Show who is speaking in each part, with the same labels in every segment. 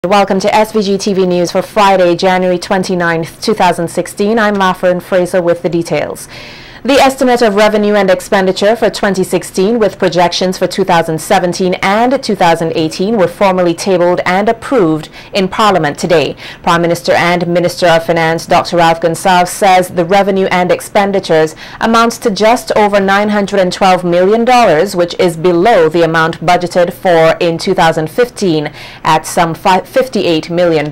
Speaker 1: Welcome to SVG-TV News for Friday, January 29th, 2016. I'm Lafern Fraser with the details. The estimate of revenue and expenditure for 2016 with projections for 2017 and 2018 were formally tabled and approved in Parliament today. Prime Minister and Minister of Finance Dr. Ralph Gonsalves says the revenue and expenditures amounts to just over $912 million, which is below the amount budgeted for in 2015 at some $58 million.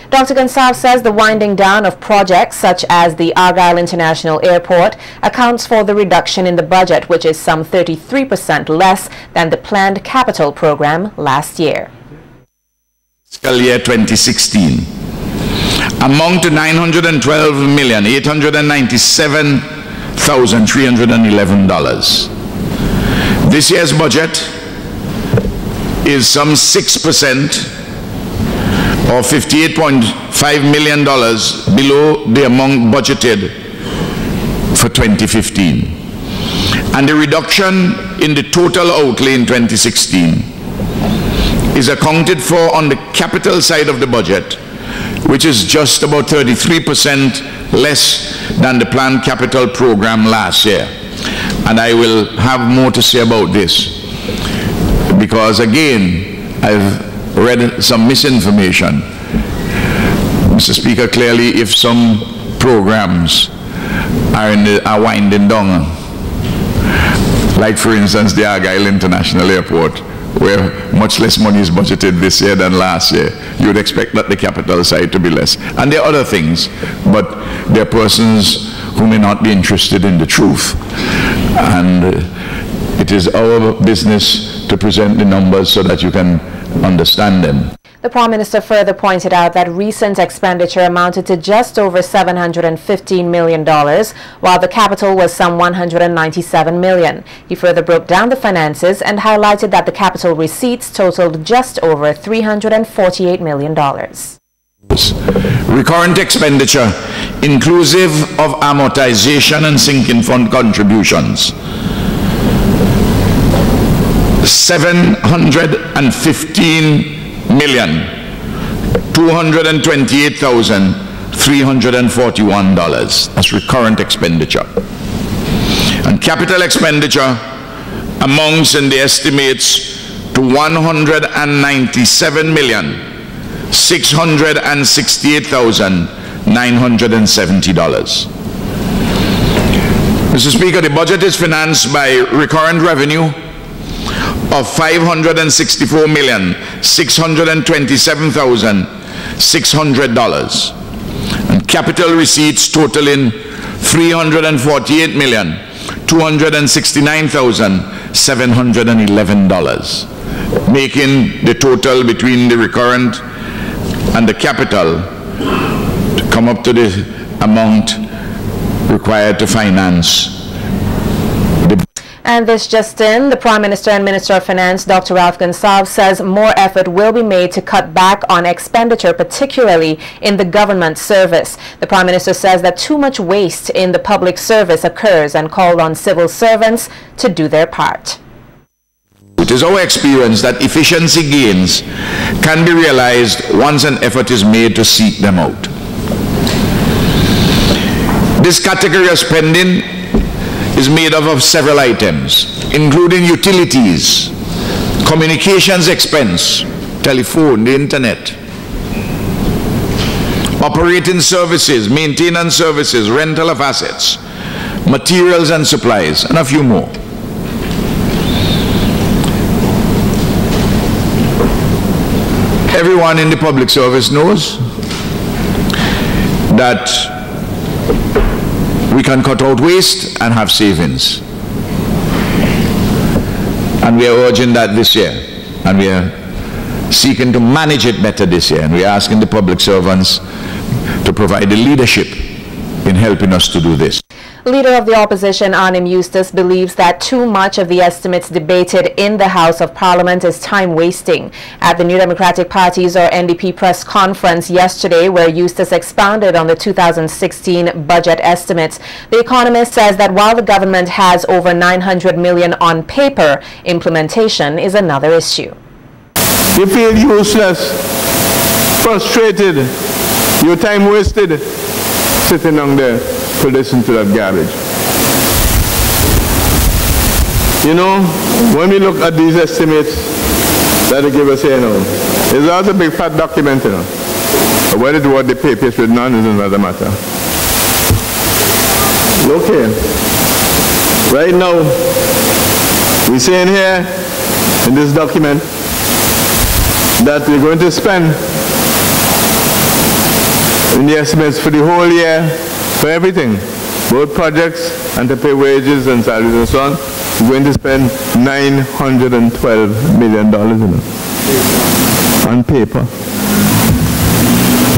Speaker 1: Dr. Gonsalves says the winding down of projects such as the Argyle International Airport accounts for the reduction in the budget, which is some 33% less than the planned capital program last year.
Speaker 2: Fiscal year 2016 amount to $912,897,311. This year's budget is some 6% or $58.5 million below the amount budgeted for 2015. And the reduction in the total outlay in 2016 is accounted for on the capital side of the budget, which is just about 33% less than the planned capital program last year. And I will have more to say about this, because again, I've read some misinformation. Mr. Speaker, clearly if some programs are winding down, like for instance the Argyle International Airport, where much less money is budgeted this year than last year, you would expect that the capital side to be less. And there are other things, but there are persons who may not be interested in the truth. And it is our business to present the numbers so that you can understand them.
Speaker 1: The Prime Minister further pointed out that recent expenditure amounted to just over $715 million, while the capital was some $197 million. He further broke down the finances and highlighted that the capital receipts totaled just over $348 million.
Speaker 2: Recurrent expenditure, inclusive of amortization and sinking fund contributions, $715,228,341. That's recurrent expenditure. And capital expenditure amounts in the estimates to $197,668,970. Mr. Speaker, the budget is financed by recurrent revenue of $564,627,600 and capital receipts totaling $348,269,711, making the total between the recurrent and the capital to come up to the amount required to finance.
Speaker 1: And this just in, the Prime Minister and Minister of Finance, Dr. Ralph Gonsalves, says more effort will be made to cut back on expenditure, particularly in the government service. The Prime Minister says that too much waste in the public service occurs and called on civil servants to do their part.
Speaker 2: It is our experience that efficiency gains can be realized once an effort is made to seek them out. This category of spending is made up of several items, including utilities, communications expense, telephone, the internet, operating services, maintenance services, rental of assets, materials and supplies, and a few more. Everyone in the public service knows that we can cut out waste and have savings. And we are urging that this year. And we are seeking to manage it better this year. And we are asking the public servants to provide the leadership in helping us to do this.
Speaker 1: Leader of the opposition, Arnim Eustace, believes that too much of the estimates debated in the House of Parliament is time-wasting. At the New Democratic Party's or NDP press conference yesterday, where Eustace expounded on the 2016 budget estimates, the economist says that while the government has over $900 million on paper, implementation is another issue.
Speaker 3: You feel useless, frustrated, your time wasted sitting down there to listen to that garbage. You know, when we look at these estimates that they give us here now, it's also a big fat document, you know. But whether it's what the paper is written on is another matter. Okay. Right now, we say in here, in this document, that we're going to spend in the estimates for the whole year for everything, both projects and to pay wages and salaries and so on. We're going to spend $912 million, you know, on paper.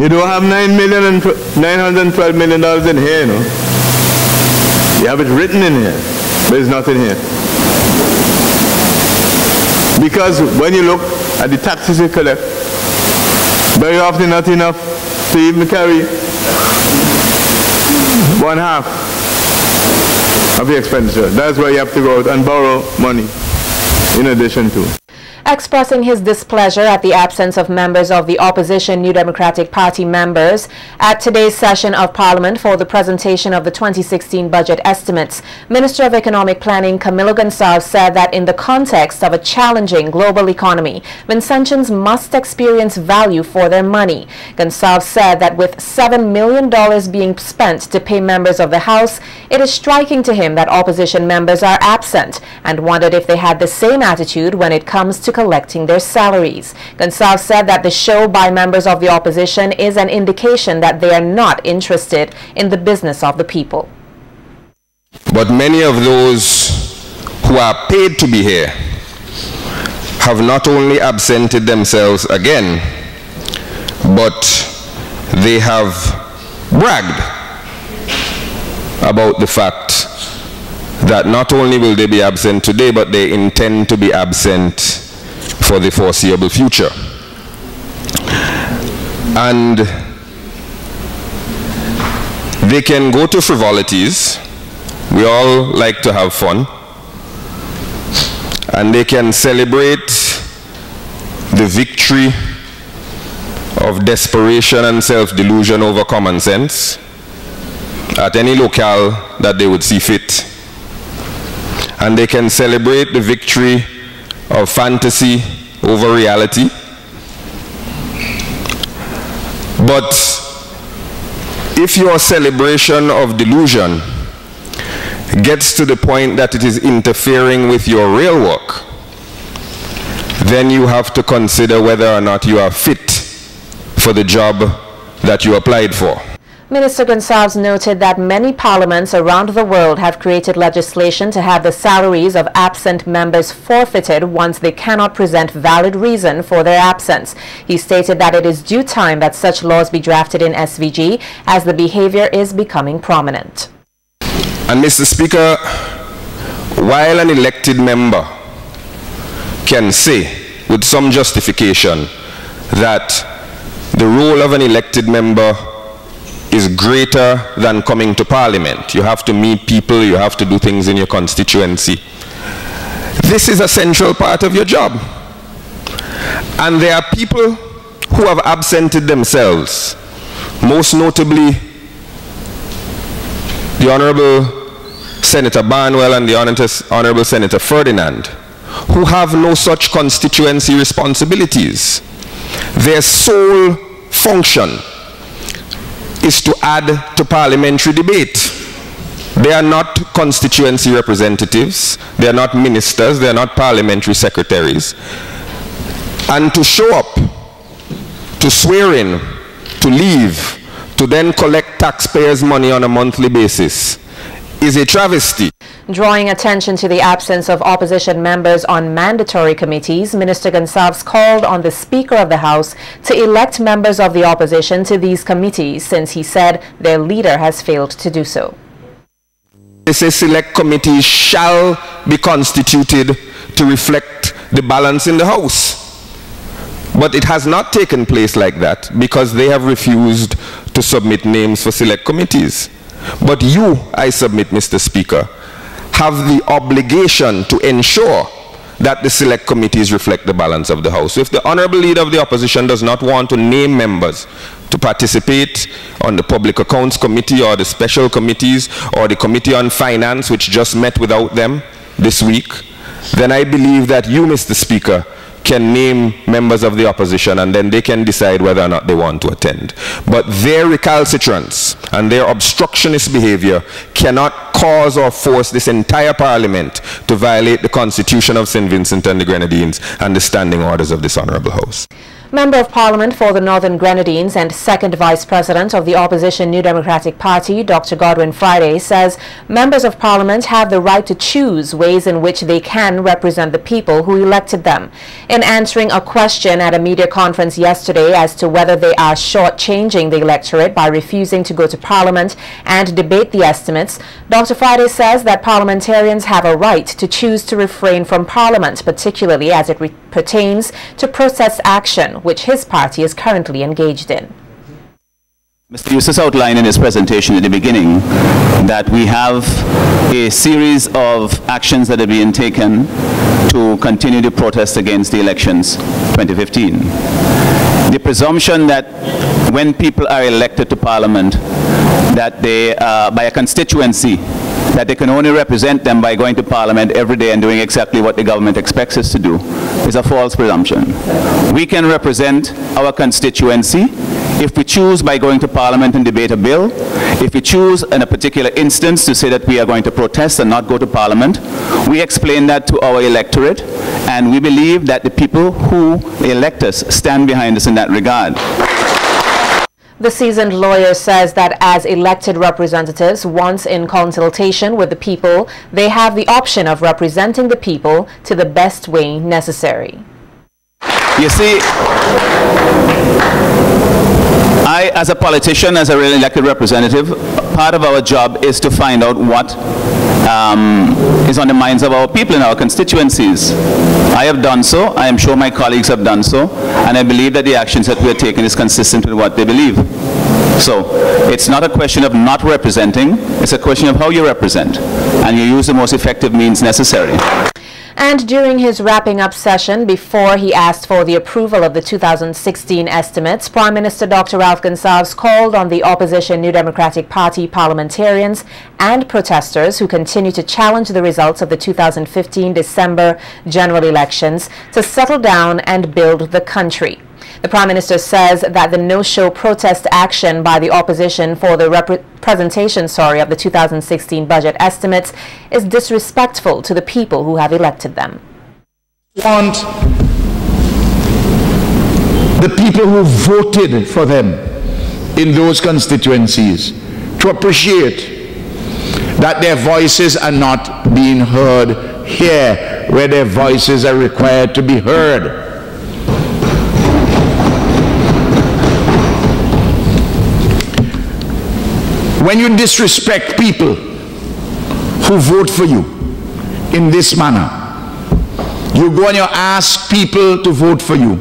Speaker 3: You don't have $912 million in here, you know. You have it written in here, but it's not in here. Because when you look at the taxes you collect, very often not enough to even carry 1/2 of the expenditure. That's why you have to go out and borrow money in addition to.
Speaker 1: Expressing his displeasure at the absence of members of the opposition New Democratic Party members at today's session of Parliament for the presentation of the 2016 budget estimates, Minister of Economic Planning Camilo Gonçalves said that in the context of a challenging global economy, Vincentians must experience value for their money. Gonçalves said that with $7 million being spent to pay members of the House, it is striking to him that opposition members are absent, and wondered if they had the same attitude when it comes to collecting their salaries. Gonçalves said that the show by members of the opposition is an indication that they are not interested in the business of the people.
Speaker 4: But many of those who are paid to be here have not only absented themselves again, but they have bragged about the fact that not only will they be absent today, but they intend to be absent for the foreseeable future. And they can go to frivolities. We all like to have fun. And they can celebrate the victory of desperation and self-delusion over common sense at any locale that they would see fit. And they can celebrate the victory of fantasy over reality. But if your celebration of delusion gets to the point that it is interfering with your real work, then you have to consider whether or not you are fit for the job that you applied for.
Speaker 1: Minister Gonçalves noted that many parliaments around the world have created legislation to have the salaries of absent members forfeited once they cannot present valid reason for their absence. He stated that it is due time that such laws be drafted in SVG as the behavior is becoming prominent.
Speaker 4: And Mr. Speaker, while an elected member can say with some justification that the role of an elected member is greater than coming to Parliament. You have to meet people, you have to do things in your constituency. This is a central part of your job. And there are people who have absented themselves, most notably the Honorable Senator Barnwell and the Honorable Senator Ferdinand, who have no such constituency responsibilities. Their sole function is to add to parliamentary debate. They are not constituency representatives, they are not ministers, they are not parliamentary secretaries. And to show up, to swear in, to leave, to then collect taxpayers' money on a monthly basis is a travesty.
Speaker 1: Drawing attention to the absence of opposition members on mandatory committees, Minister Gonçalves called on the Speaker of the House to elect members of the opposition to these committees, since he said their leader has failed to do so.
Speaker 4: They say select committees shall be constituted to reflect the balance in the House. But it has not taken place like that because they have refused to submit names for select committees. But you, I submit, Mr. Speaker, have the obligation to ensure that the select committees reflect the balance of the House. If the Honourable Leader of the Opposition does not want to name members to participate on the Public Accounts Committee or the special committees or the Committee on Finance, which just met without them this week, then I believe that you, Mr. Speaker, can name members of the opposition and then they can decide whether or not they want to attend. But their recalcitrance and their obstructionist behavior cannot cause or force this entire Parliament to violate the Constitution of St. Vincent and the Grenadines and the standing orders of this Honourable House.
Speaker 1: Member of Parliament for the Northern Grenadines and second Vice President of the opposition New Democratic Party, Dr. Godwin Friday, says members of Parliament have the right to choose ways in which they can represent the people who elected them. In answering a question at a media conference yesterday as to whether they are shortchanging the electorate by refusing to go to Parliament and debate the estimates, Dr. Friday says that parliamentarians have a right to choose to refrain from Parliament, particularly as it pertains to protest action, which his party is currently engaged in.
Speaker 5: Mr. Eustace outlined in his presentation at the beginning that we have a series of actions that are being taken to continue to protest against the elections 2015. The presumption that when people are elected to Parliament, that they, by a constituency, that they can only represent them by going to Parliament every day and doing exactly what the government expects us to do, is a false presumption. We can represent our constituency if we choose by going to Parliament and debate a bill, if we choose in a particular instance to say that we are going to protest and not go to Parliament. We explain that to our electorate, and we believe that the people who elect us stand behind us in that regard.
Speaker 1: The seasoned lawyer says that as elected representatives, once in consultation with the people, they have the option of representing the people to the best way necessary.
Speaker 5: You see, I, as a politician, as a really elected representative, part of our job is to find out what is on the minds of our people in our constituencies. I have done so, I am sure my colleagues have done so, and I believe that the actions that we are taking is consistent with what they believe. So, it's not a question of not representing, it's a question of how you represent, and you use the most effective means necessary.
Speaker 1: And during his wrapping up session, before he asked for the approval of the 2016 estimates, Prime Minister Dr. Ralph Gonsalves called on the opposition New Democratic Party parliamentarians and protesters who continue to challenge the results of the 2015 December general elections to settle down and build the country. The Prime Minister says that the no-show protest action by the opposition for the presentation of the 2016 budget estimates is disrespectful to the people who have elected them.
Speaker 2: We want the people who voted for them in those constituencies to appreciate that their voices are not being heard here, where their voices are required to be heard. When you disrespect people who vote for you in this manner, you go and you ask people to vote for you.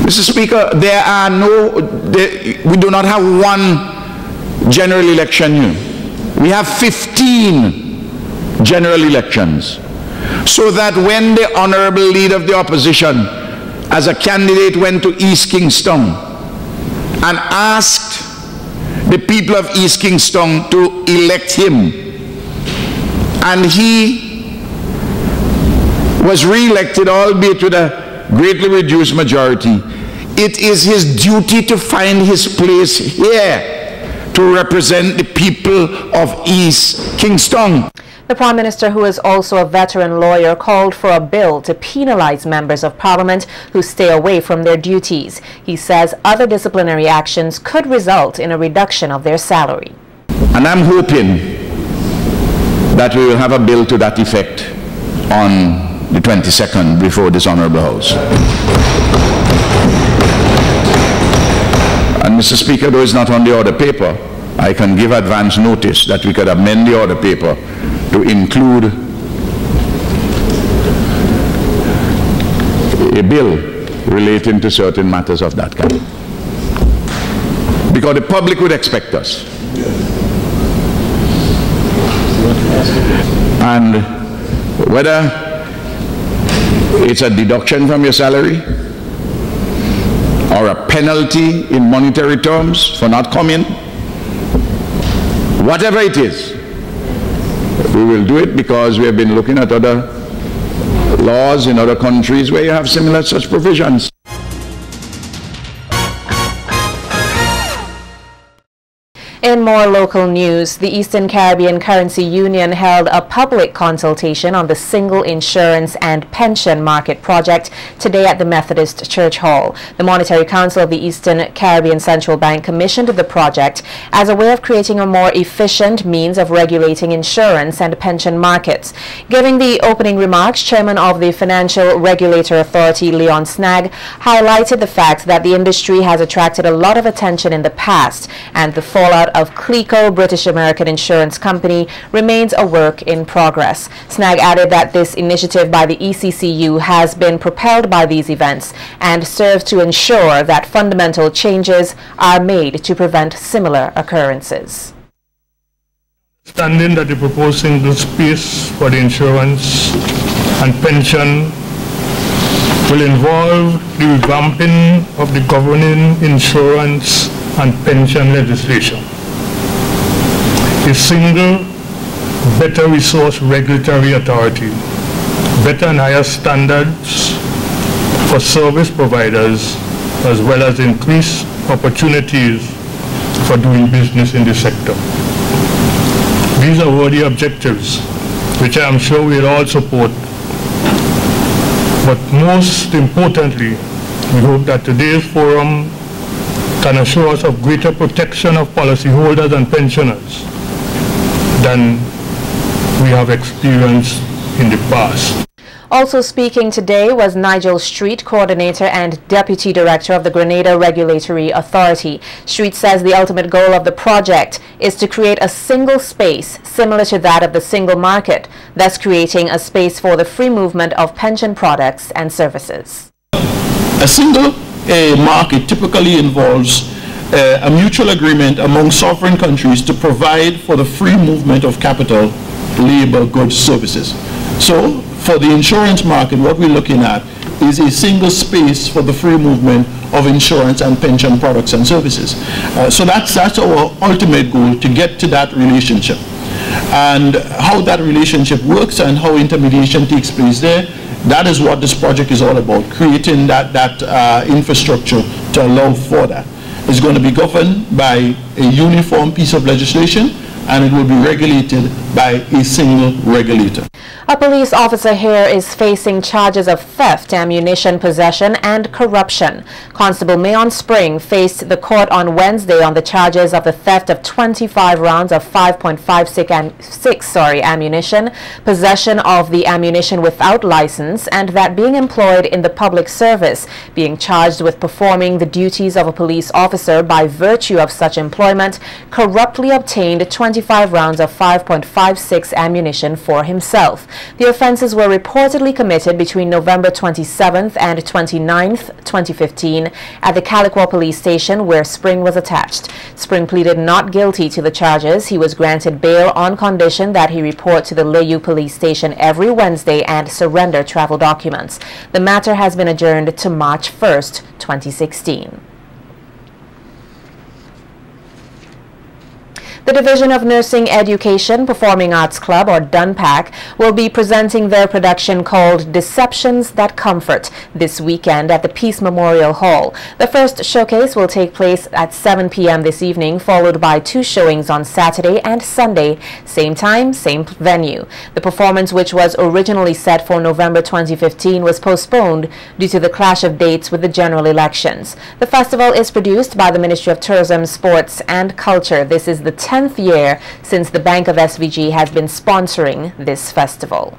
Speaker 2: Mr. Speaker, we do not have one general election here. We have 15 general elections. So that when the Honourable Leader of the Opposition, as a candidate, went to East Kingston and asked the people of East Kingston to elect him, and he was re-elected, albeit with a greatly reduced majority, it is his duty to find his place here to represent the people of East Kingston.
Speaker 1: The Prime Minister, who is also a veteran lawyer, called for a bill to penalize members of Parliament who stay away from their duties. He says other disciplinary actions could result in a reduction of their salary.
Speaker 2: And I'm hoping that we will have a bill to that effect on the 22nd before this Honourable House. And Mr. Speaker, though it's not on the order paper, I can give advance notice that we could amend the order paper to include a bill relating to certain matters of that kind. Because the public would expect us. And whether it's a deduction from your salary or a penalty in monetary terms for not coming. Whatever it is, we will do it because we have been looking at other laws in other countries where you have similar such provisions.
Speaker 1: In more local news, the Eastern Caribbean Currency Union held a public consultation on the single insurance and pension market project today at the Methodist Church Hall. The Monetary Council of the Eastern Caribbean Central Bank commissioned the project as a way of creating a more efficient means of regulating insurance and pension markets. Giving the opening remarks, Chairman of the Financial Regulator Authority, Leon Snag, highlighted the fact that the industry has attracted a lot of attention in the past, and the fallout of CLECO, British American Insurance Company, remains a work in progress. Snag added that this initiative by the ECCU has been propelled by these events and serves to ensure that fundamental changes are made to prevent similar occurrences.
Speaker 6: Understanding that the proposed single space for the insurance and pension will involve the revamping of the governing insurance and pension legislation. A single, better resource regulatory authority, better and higher standards for service providers, as well as increased opportunities for doing business in the sector. These are worthy objectives, which I am sure we'll all support. But most importantly, we hope that today's forum can assure us of greater protection of policyholders and pensioners than we have experienced in the past.
Speaker 1: Also speaking today was Nigel Street, Coordinator and Deputy Director of the Grenada Regulatory Authority. Street says the ultimate goal of the project is to create a single space similar to that of the single market, thus creating a space for the free movement of pension products and services.
Speaker 7: A single market typically involves a mutual agreement among sovereign countries to provide for the free movement of capital, labor, goods, services. So for the insurance market, what we're looking at is a single space for the free movement of insurance and pension products and services. So that's our ultimate goal, to get to that relationship. And how that relationship works and how intermediation takes place there, that is what this project is all about, creating that infrastructure to allow for that. It's going to be governed by a uniform piece of legislation, and it will be regulated by a single regulator.
Speaker 1: A police officer here is facing charges of theft, ammunition possession and corruption. Constable Mayon Spring faced the court on Wednesday on the charges of the theft of 25 rounds of 5.56 ammunition, possession of the ammunition without license, and that being employed in the public service, being charged with performing the duties of a police officer by virtue of such employment, corruptly obtained 25 rounds of 5.56 ammunition for himself. The offences were reportedly committed between November 27th and 29th, 2015 at the Caliqua police station where Spring was attached. Spring pleaded not guilty to the charges. He was granted bail on condition that he report to the Layou police station every Wednesday and surrender travel documents. The matter has been adjourned to March 1st, 2016. The Division of Nursing Education Performing Arts Club, or DUNPAC, will be presenting their production called Deceptions That Comfort this weekend at the Peace Memorial Hall. The first showcase will take place at 7 p.m. this evening, followed by 2 showings on Saturday and Sunday, same time, same venue. The performance, which was originally set for November 2015, was postponed due to the clash of dates with the general elections. The festival is produced by the Ministry of Tourism, Sports and Culture. This is the 10th year since the Bank of SVG has been sponsoring this festival.